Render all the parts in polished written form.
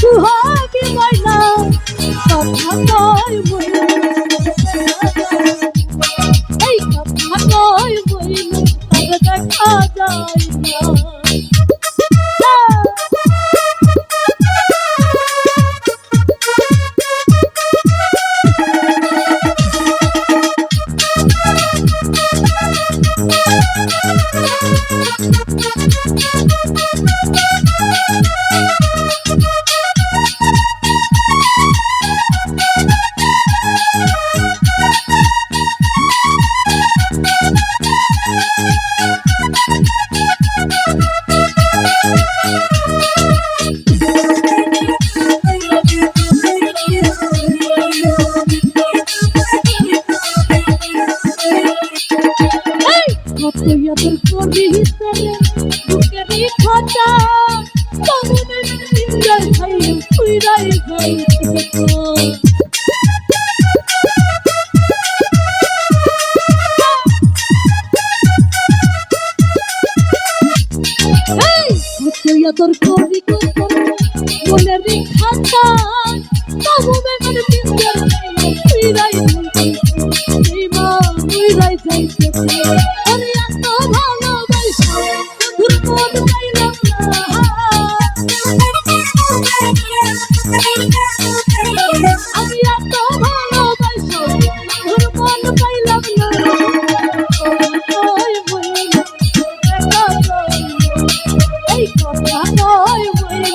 সুহাগী ময়না কথা নয় বইল, এই কথা নয় বইল তবে দেখা যায় না। তোর কবি হিসেবে বুকেরই খাতা কমনের সিঙ্গার খাই পুরাই খাই তোর কবি মনেরই খাতা কমনের সিঙ্গার খাই পুরাই এই মা পুরাই খাইছে আমি এত ভালোবাসি তোর মন পাইলাম না, এই কথা নয় বইল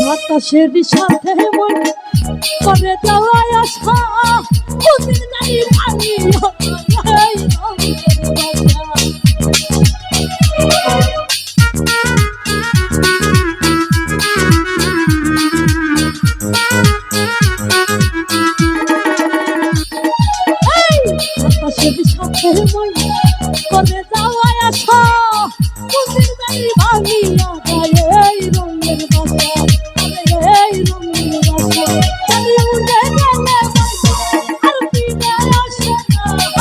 বাতাসের সাথে মন করে যাওয়ায় আশা কোনদিন নাই ভাঙি বাতাসের সাথে মন করে যাওয়ায় আশা কোনদিন নাই ভাঙিয়া যায় এই রঙের বাসা এই রঙের বাসা আমি উড়ে গেলে আর ফিরে আসে না।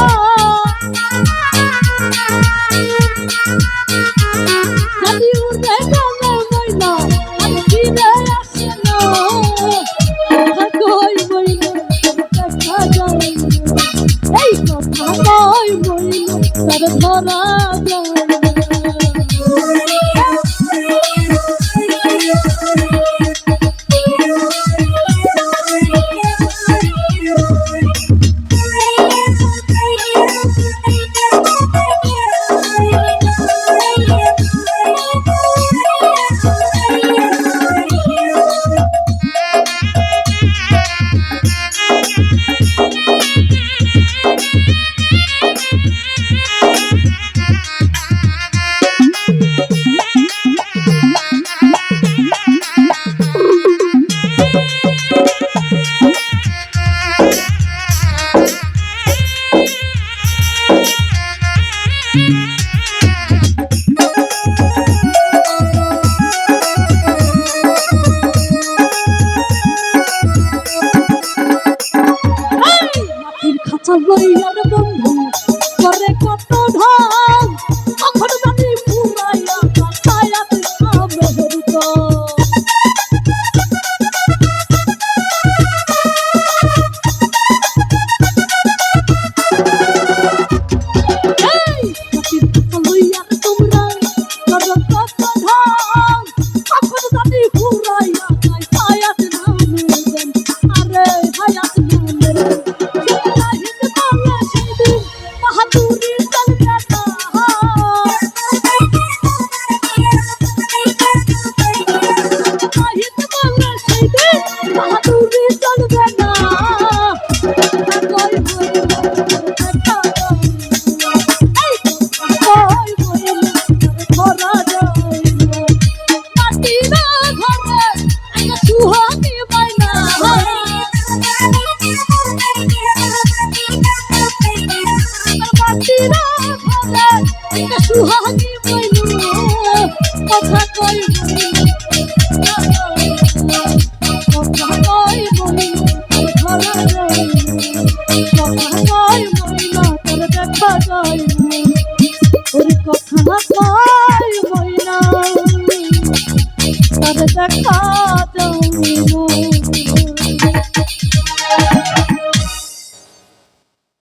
সুহাগী মইনু কথা কই কথা কই মইনু ধরা যায় কথা কই মইনা তোর দেখা যায় ওর কথা কই মইনা তোর দেখা